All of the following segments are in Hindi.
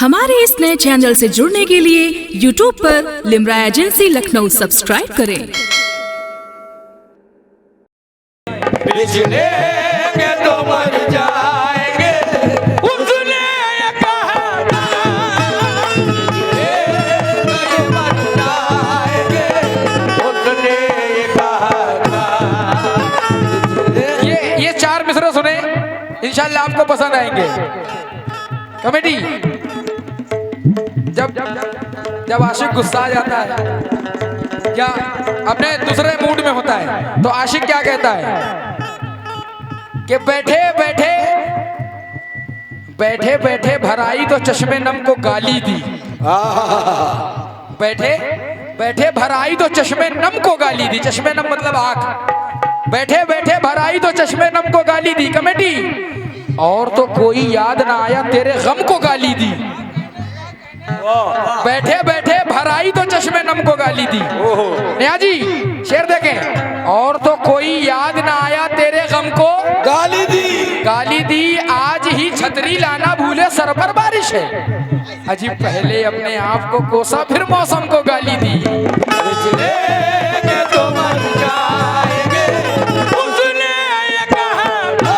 हमारे इस नए चैनल से जुड़ने के लिए YouTube पर लिमरा एजेंसी लखनऊ सब्सक्राइब करें। बिछड़ेंगे तो मर जाएंगे, उसने ये कहा था। बिछड़ेंगे तो मर जाएंगे, उसने ये कहा था। ये चार मिसरे सुने, इंशाल्लाह आपको पसंद आएंगे। कमेटी जब आशिक गुस्सा आ जाता है या अपने दूसरे मूड में होता है तो आशिक क्या कहता है कि बैठे बैठे भराई तो चश्मे नम को गाली दी। बैठे भराई तो चश्मे नम को गाली दी। चश्मे नम मतलब आंख। बैठे भराई तो चश्मे नम को गाली दी। कमेटी और तो कोई याद ना आया तेरे गम को गाली दी। बैठे भराई तो चश्मे नम को गाली दी। नया जी शेर देखें। और तो कोई याद ना आया तेरे गम को गाली दी। आज ही छतरी लाना भूले सर पर बारिश है। अजी पहले अपने आप को कोसा फिर मौसम को गाली दी। बिछड़ेंगे तो मर जाएंगे, उसने ये कहा था।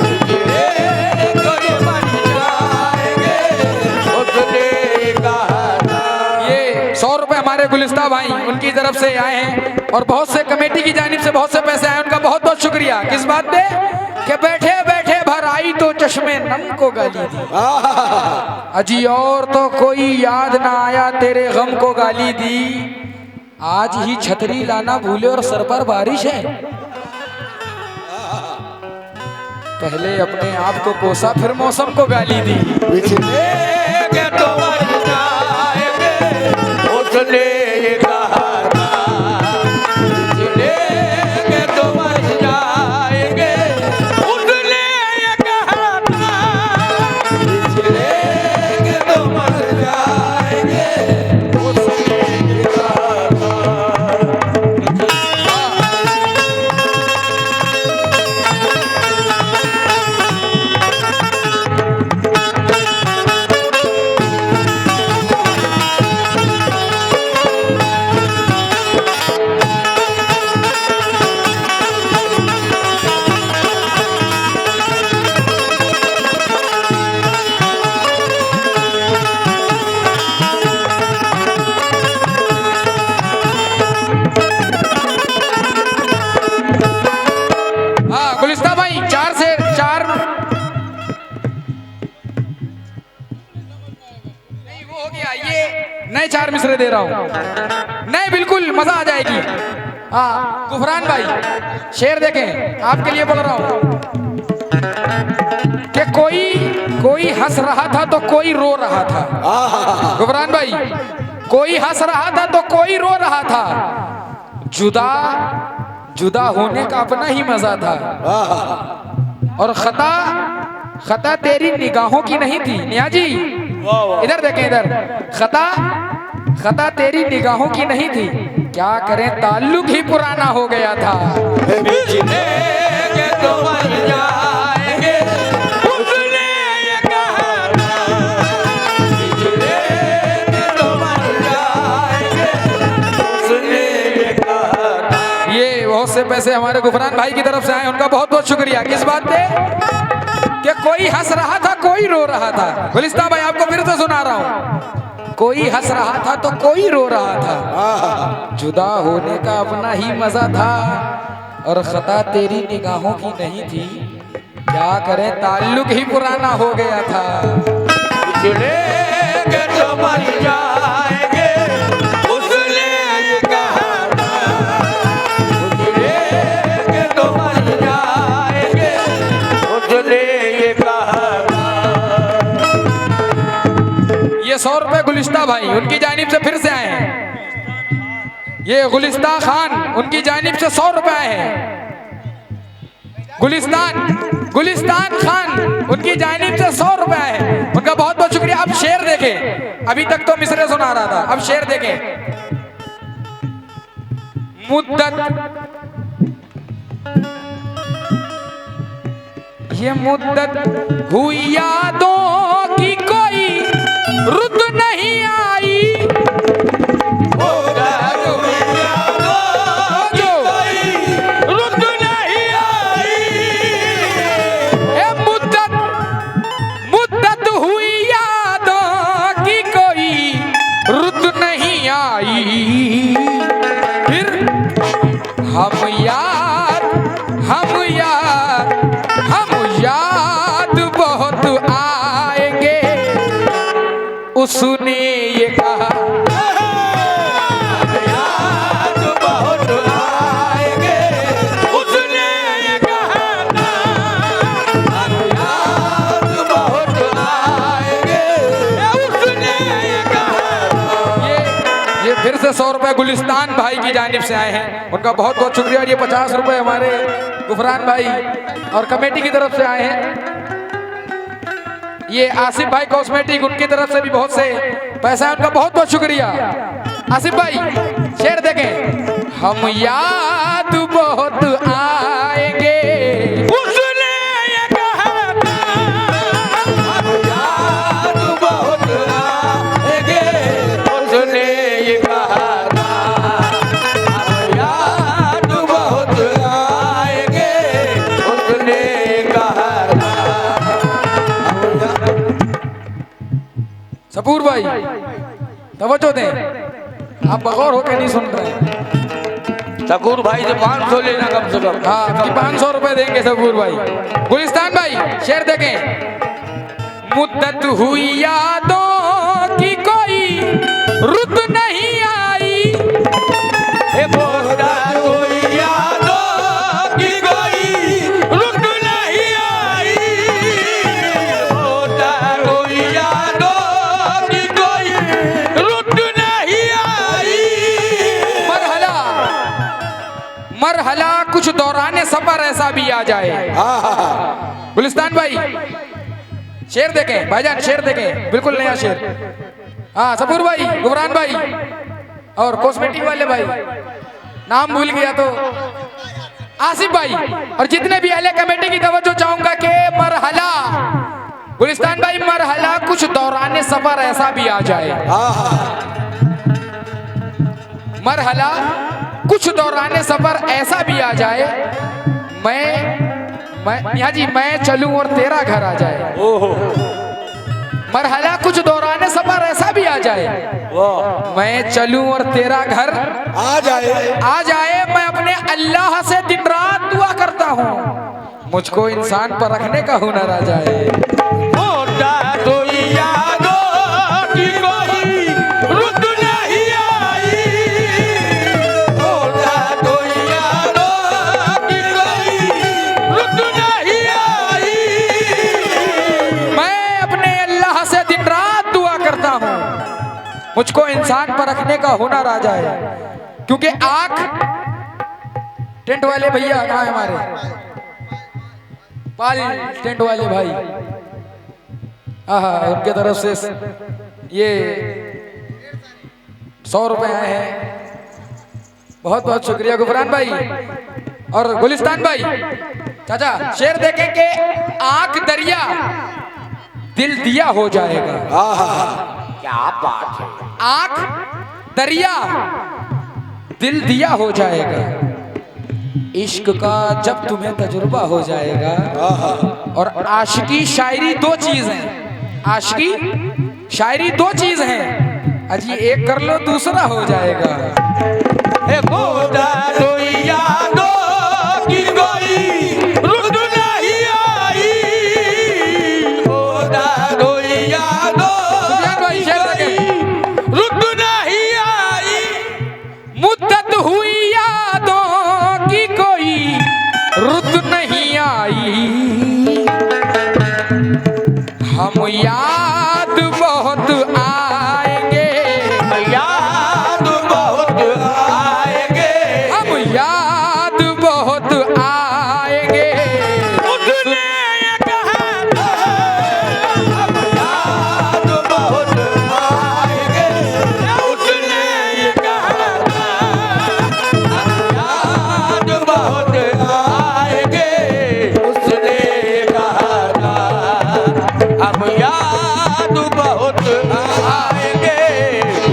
बिछड़ेंगे तो मर जाएंगे, उसने ये कहा था। ये 100 रुपए हमारे गुलिस्ता भाई उनकी तरफ से आए हैं और बहुत से कमेटी की जानिब से बहुत से पैसे आए। उनका बहुत बहुत शुक्रिया। किस बात पे कि बैठे भराई तो चश्मे नम को गाली दी। अजी और तो कोई याद ना आया तेरे गम को गाली दी। आज ही छतरी लाना भूले और सर पर बारिश है। पहले अपने आप को कोसा फिर मौसम को गाली दी। बिछड़ेंगे तो मर जाएंगे, उसने ये कहा था। बिछड़ेंगे तो मर जाएंगे, उसने ये कहा था। बिछड़ेंगे तो मर जाएंगे, उसने ये कहा था। हाँ गुलिस्ता भाई 4 से 4 नहीं वो हो गया। ये नए 4 मिसरे दे रहा हूँ। नहीं बिल्कुल मजा आ जाएगी। हाँ गुफरान भाई शेर देखें आपके लिए बोल रहा हूँ कि कोई हंस रहा था तो कोई रो रहा था। गुफरान भाई कोई हंस रहा था तो कोई रो रहा था। जुदा होने का अपना ही मजा था। और खता तेरी निगाहों की नहीं थी। निया जी इधर देखें इधर। खता तेरी निगाहों की नहीं थी। क्या करें ताल्लुक ही पुराना हो गया था। बिछड़ेंगे तो मर जाएंगे, उसने ये कहा था। बिछड़ेंगे तो मर जाएंगे, उसने ये कहा था। ये बहुत से पैसे हमारे गुफरान भाई की तरफ से आए। उनका बहुत बहुत शुक्रिया। किस बात पे कि कोई हंस रहा था कोई रो रहा था। गुलिस्ता भाई आपको फिर से सुना रहा हूँ। कोई हंस रहा था तो कोई रो रहा था। जुदा होने का अपना ही मजा था। और खता तेरी निगाहों की नहीं थी। क्या करें ताल्लुक ही पुराना हो गया था। बिछड़ेंगे तो मर जाएंगे, उसने ये कहा था। बिछड़ेंगे तो मर जाएंगे, उसने ये कहा था। ये 100 रुपए गुलिस्ता भाई उनकी जानिब से फिर से आए हैं। ये गुलिस्ता खान उनकी जानिब से 100 रुपए आए हैं। गुलिस्तान खान उनकी जानिब से 100 रुपए आए हैं। उनका बहुत बहुत शुक्रिया। अब शेर देखें। अभी तक तो मिसरे सुना रहा था, अब शेर देखें। मुद्दत हुई यादों की कोई उसने ये कहा याद बहुत आएंगे, उसने ये कहा था। अब याद बहुत आएंगे, उसने ये कहा था। ये फिर से 100 रुपए गुलिस्तान भाई की जानिब से आए हैं, उनका बहुत बहुत शुक्रिया। और ये 50 रुपए हमारे गुफरान भाई और कमेटी की तरफ से आए हैं। ये आसिफ भाई कॉस्मेटिक, उनकी तरफ से भी बहुत से पैसा है, उनका बहुत बहुत शुक्रिया। आसिफ भाई शेर देखें। हम याद बहुत आएंगे, उसने ये कहा था। अब याद बहुत आएंगे, उसने ये कहा था। अब याद बहुत आएंगे, उसने ये कहा था। सपूर भाई तवज्जो दें, आप बगौर होकर नहीं सुन रहे। शकूर भाई से 500 लेना कम से कम। हाँ 500 रुपए देंगे सपूर भाई। गुलिस्तान भाई शेर देखें। मुद्दत हुई यादों की कोई रुत नहीं आई, हे बोलता कोई यादों की कोई रुत नहीं आई। बोलता कोई यादों की कोई रुत नहीं आई। मरहला कुछ दौराने सफर ऐसा भी आ जाए। गुलिस्तान भाई शेर देखें, भाईजान शेर देखें, बिल्कुल नया शेर। हाँ सपूर भाई, गुफरान भाई और कॉस्मेटिक वाले भाई, नाम भूल गया तो आसिफ भाई और जितने भी अहले कमेटी की तवज्जो चाहूंगा कि मरहला, गुलिस्तान भाई मरहला कुछ दौराने सफर ऐसा भी आ जाए। मरहला कुछ दौराने सफर ऐसा भी आ जाए, यहाँ जी मैं चलूं और तेरा घर आ जाए। मरहला कुछ दौराने सफर ऐसा भी आ जाए, मैं चलूं और तेरा घर आ जाए। मैं अपने अल्लाह से दिन रात दुआ करता हूँ, मुझको इंसान पर रखने का हुनर आ जाए। बोलता कोई यादों की कोई रुत नहीं आई। बोलता कोई यादों की कोई रुत नहीं आई। मैं अपने अल्लाह से दिन रात दुआ करता हूँ, मुझको इंसान पर रखने का हुनर आ जाए। क्योंकि आंख, टेंट वाले भैया कहाँ है हमारे पाल टेंट वाले भाई, उनके तरफ से ये 100 रुपए आए हैं, बहुत बहुत शुक्रिया गुफरान भाई और गुलिस्तान भाई। चाचा शेर देखें कि आंख दरिया दिल दिया हो जाएगा। क्या बात है। आंख दरिया दिल दिया हो जाएगा, इश्क का जब तुम्हें तजुर्बा हो जाएगा। और आशिकी शायरी दो चीज हैं, आशिकी शायरी दो चीज हैं, अजी एक कर लो दूसरा हो जाएगा। हे बोलता कोई यादों की कोई रुत नहीं आई। बोलता कोई यादों सुफियान भाई शेर देखें। रुत नहीं आई। मुद्दत हुई यादों की कोई रुत नहीं आई, हम याद बहुत आएंगे, याद बहुत आएंगे, हम याद बहुत आएंगे। उसने ये कहा था। अब याद बहुत आएंगे, उसने ये कहा था। अब याद बहुत आएंगे, उसने ये कहा था। अब याद बहुत आएंगे,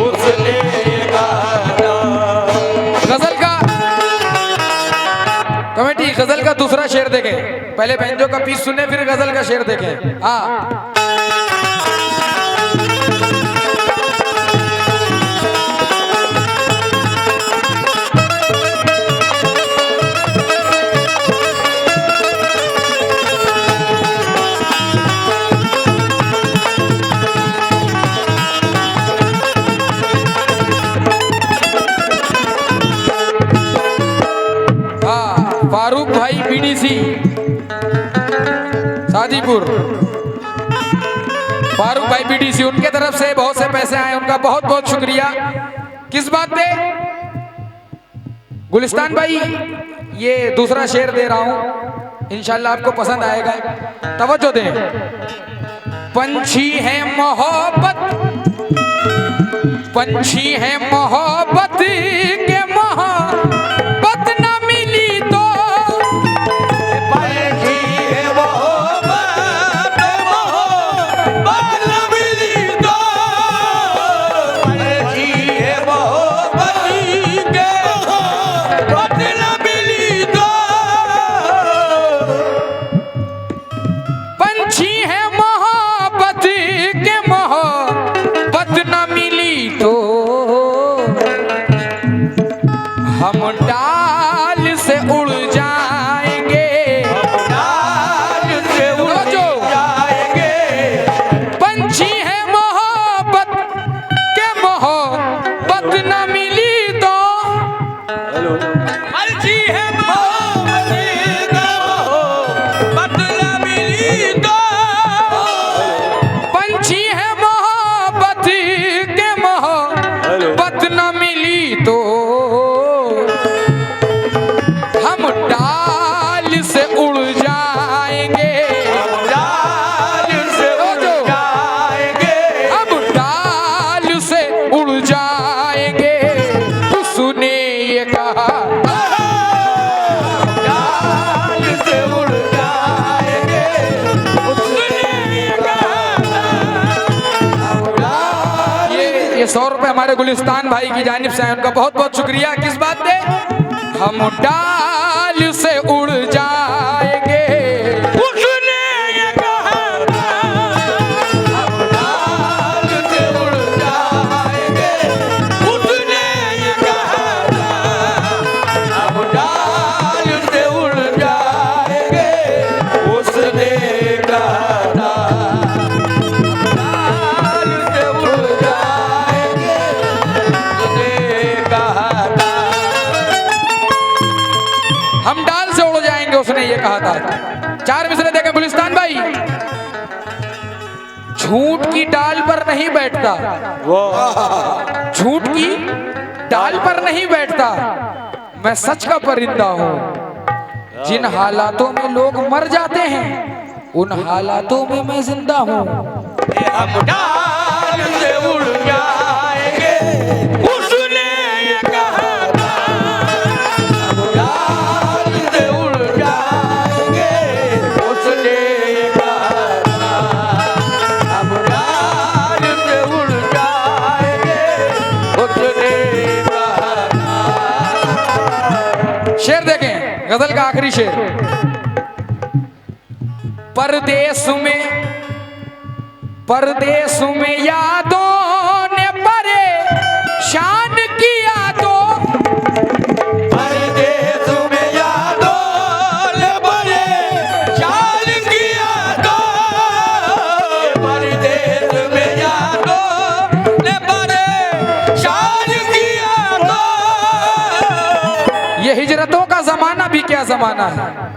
उसने ये कहा था। गजल का कमेटी, गजल का दूसरा शेर देखें, पहले बैंजो का पीस सुने फिर गजल का शेर देखें। हाँ बीडीसी शादीपुर, फारूक भाई बीडीसी, उनके तरफ से बहुत से पैसे आए, उनका बहुत बहुत शुक्रिया। किस बात पे? गुलिस्तान भाई ये दूसरा शेर दे रहा हूं, इंशाल्लाह आपको पसंद आएगा, तवज्जो दें। पंछी है मोहब्बत, पंछी है मोहब्बत के मोहब्बत न मिली तो, पंछी है मोहब्बत मोहब्बत न मिली तो, पंछी है मोहब्बत के मोहब्बत न मिली तो, पंछी है मोहब्बत के मोहब्बत न मिली तो, हम डाल से उड़ जाएंगे, डाल से उड़ जाएंगे, पंछी है मोहब्बत के मोहब्बत न मिली तो, पंछी है मोहब्बत के मोहब्बत न मिली तो, पंछी है मोहब्बत के मोहब्बत न मिली तो, हम डाल से उड़ जाएंगे, डाल से उड़ जाएंगे, हम डाल से उड़ जाएंगे, उसने ये कहा, डाल से उड़ जाएंगे, उसने कहा, ये 100 रुपए हमारे गुलिस्तान भाई की जानिब से आए, उनका बहुत बहुत शुक्रिया। किस बात पे? हम डाल से उड़ जाएंगे, उसने ये कहा था, हम डाल से उड़ जाएंगे, उसने ये कहा था, हम डाल से उड़ जाएंगे, उसने कहा था, डाल से उड़ जाएंगे, उसने कहा था। हम डाल से उड़ जाएंगे, उसने ये कहा था। 4 मिसरे देखें गुलिस्तान भाई। झूठ की डाल पर नहीं बैठता, झूठ की डाल पर नहीं बैठता, मैं सच का परिंदा हूँ। जिन हालातों में लोग मर जाते हैं, उन हालातों में मैं जिंदा हूँ। हम डाल से उड़ जाएंगे, उसने ये कहा था, हम डाल से उड़ जाएंगे, उसने ये कहा था, हम डाल से उड़ जाएंगे, उसने कहा था। शेर देखें, गजल का आखिरी शेर। परदेश में यादों ने परेशान किया तो, परदेस में यादों ने परेशान किया तो, परदेस में यादों ने परेशान किया तो, ये हिजरतों का जमाना भी क्या जमाना है।